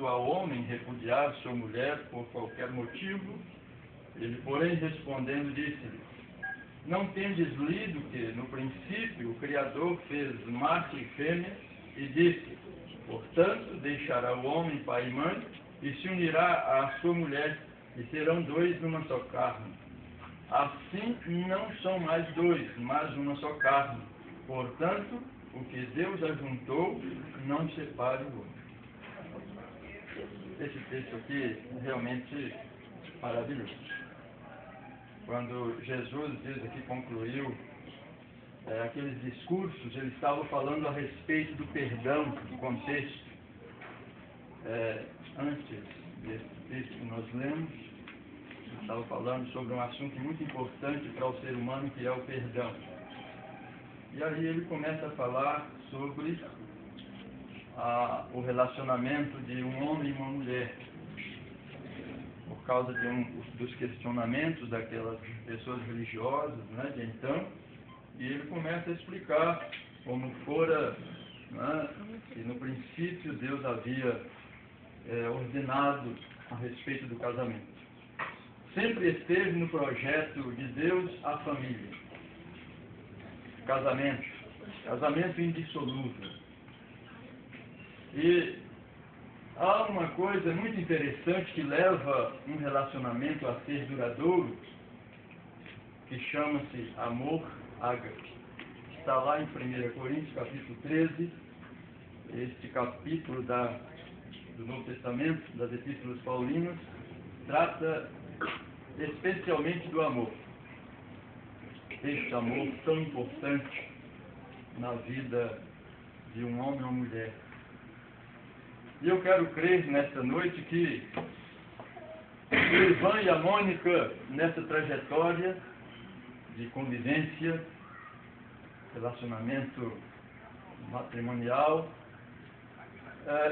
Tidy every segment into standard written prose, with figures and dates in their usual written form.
lícito ao homem repudiar sua mulher por qualquer motivo? Ele, porém, respondendo, disse-lhe: Não tendes lido que, no princípio, o Criador fez macho e fêmea, e disse: Portanto, deixará o homem pai e mãe, e se unirá à sua mulher, e serão dois numa só carne. Assim, não são mais dois, mas uma só carne. Portanto, o que Deus ajuntou, não separe o homem. Esse texto aqui é realmente maravilhoso. Quando Jesus diz aqui, concluiu aqueles discursos, ele estava falando a respeito do perdão, do contexto. Antes desse texto que nós lemos, ele estava falando sobre um assunto muito importante para o ser humano, que é o perdão. E aí ele começa a falar sobre o relacionamento de um homem e uma mulher, por causa de dos questionamentos daquelas pessoas religiosas, né, de então, e ele começa a explicar como fora, né, que no princípio Deus havia ordenado a respeito do casamento. Sempre esteve no projeto de Deus a família. Casamento indissolúvel. E há uma coisa muito interessante que leva um relacionamento a ser duradouro, que chama-se amor ágape. Está lá em 1 Coríntios, capítulo 13, este capítulo do Novo Testamento, das Epístolas Paulinas, trata especialmente do amor. Este amor tão importante na vida de um homem ou uma mulher. E eu quero crer nesta noite que o Ivan e a Mônica, nessa trajetória de convivência, relacionamento matrimonial,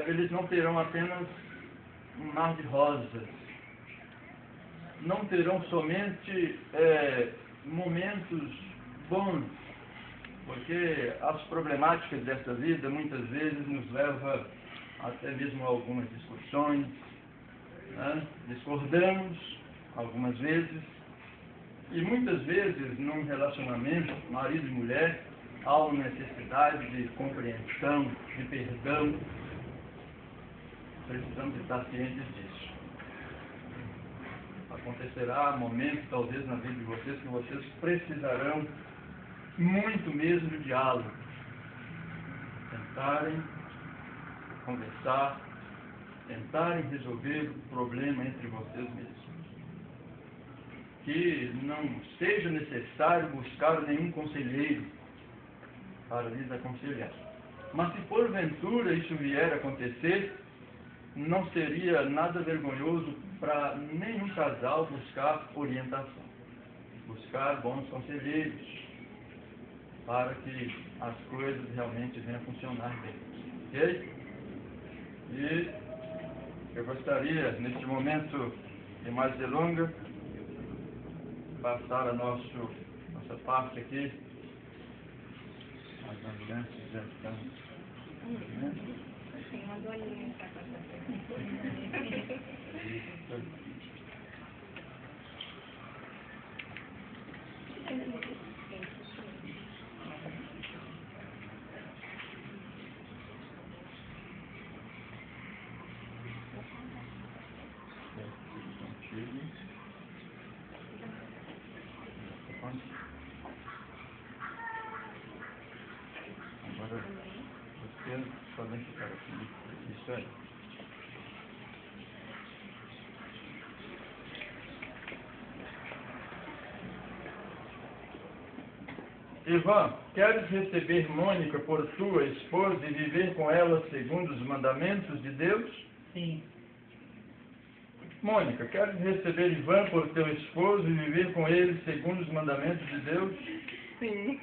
eles não terão apenas um mar de rosas, não terão somente momentos bons, porque as problemáticas desta vida muitas vezes nos levam até mesmo a algumas discussões, né? Discordamos algumas vezes, e muitas vezes num relacionamento marido e mulher há uma necessidade de compreensão, de perdão. Precisamos estar cientes disso. Acontecerá momentos, talvez, na vida de vocês, que vocês precisarão muito mesmo de diálogo. Tentarem conversar, tentarem resolver o problema entre vocês mesmos. Que não seja necessário buscar nenhum conselheiro para lhes aconselhar. Mas se porventura isso vier a acontecer, não seria nada vergonhoso para nenhum casal buscar orientação, buscar bons conselheiros, para que as coisas realmente venham a funcionar bem. Ok? E eu gostaria, neste momento de mais delonga, passar a nossa parte aqui. As ambulâncias já estão. Tem uma dolinha para passar. Agora, vocês podem ficar aqui. Isso aí. Ivan, queres receber Mônica por tua esposa e viver com ela segundo os mandamentos de Deus? Sim. Mônica, queres receber Ivan por teu esposo e viver com ele segundo os mandamentos de Deus? Sim.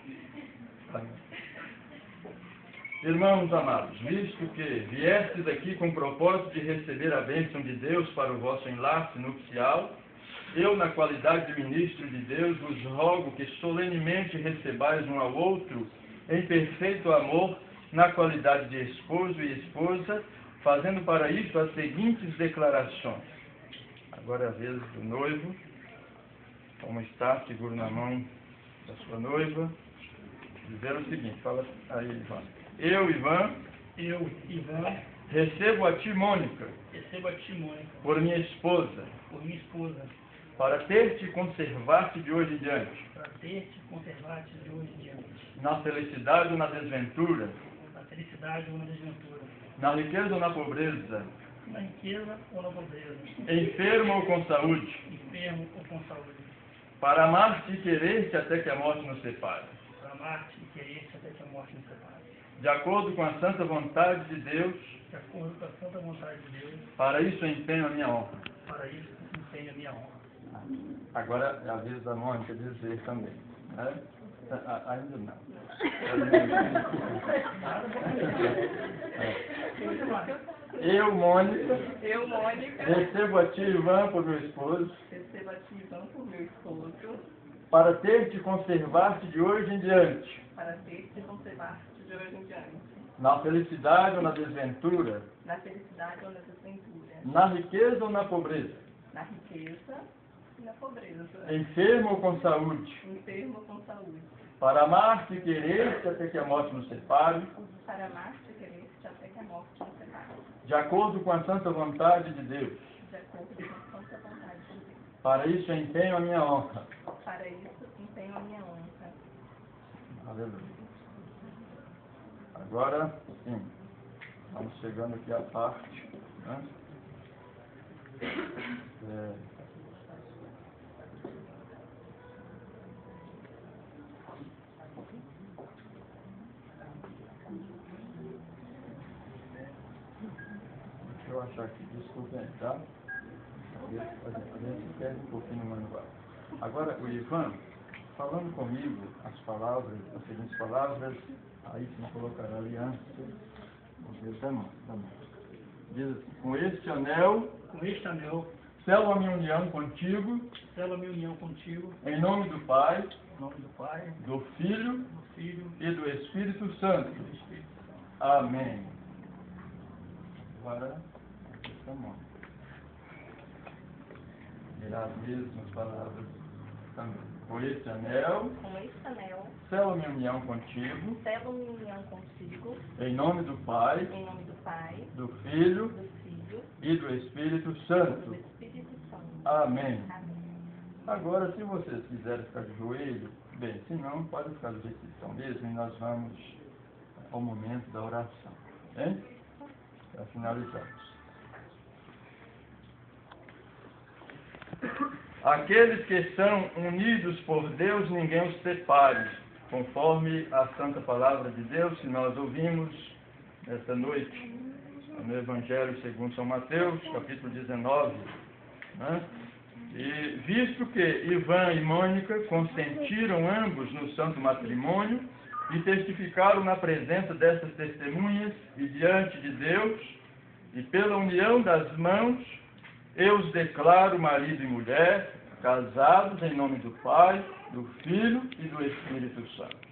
Irmãos amados, visto que viestes aqui com o propósito de receber a bênção de Deus para o vosso enlace nupcial, eu, na qualidade de ministro de Deus, vos rogo que solenemente recebais um ao outro em perfeito amor, na qualidade de esposo e esposa, fazendo para isso as seguintes declarações. Agora é a vez do noivo. Como está, seguro na mão da sua noiva. Dizer o seguinte, fala aí, Ivan. Eu, Ivan, recebo a ti, Mônica, por minha esposa, para ter-te e conservar-te de hoje em diante, na felicidade ou na desventura, na riqueza ou na pobreza, enfermo ou com saúde, para amar-te e querer-te até que a morte nos separe. De acordo com a santa vontade de Deus, para isso eu empenho a minha honra. Agora é a vez da Mônica dizer também, né? Ainda não. Eu, Mônica, recebo a ti, Ivan, por meu esposo, para ter-te e conservar-te de hoje em diante, na felicidade ou na desventura, na riqueza ou na pobreza, enfermo ou com saúde, para amar-te e querer-te até que a morte nos separe, de acordo com a santa vontade de Deus. Para isso eu empenho a minha honra. Aleluia. Agora, sim, estamos chegando aqui à parte, né? Deixa eu achar aqui, desculpem, tá? A gente perde um pouquinho no manual. Agora, o Ivan, falando comigo as seguintes palavras, aí se colocará a aliança, diz assim, com este anel, selo a minha união contigo, em nome do Pai, do Filho e do Espírito Santo. Amém. Agora, estamos. Dirá as mesmas palavras também. Com este anel, selo minha união contigo, em nome do Pai, do Filho e do Espírito Santo. Amém. Agora, se vocês quiserem ficar de joelho, bem, se não, pode ficar do jeito que estão mesmo, e nós vamos ao momento da oração. Hein? Para finalizarmos. Aqueles que são unidos por Deus, ninguém os separe, conforme a santa palavra de Deus que nós ouvimos esta noite, no Evangelho segundo São Mateus, capítulo 19. Né? E visto que Ivan e Mônica consentiram ambos no santo matrimônio e testificaram na presença dessas testemunhas e diante de Deus, e pela união das mãos, eu os declaro marido e mulher, casados em nome do Pai, do Filho e do Espírito Santo.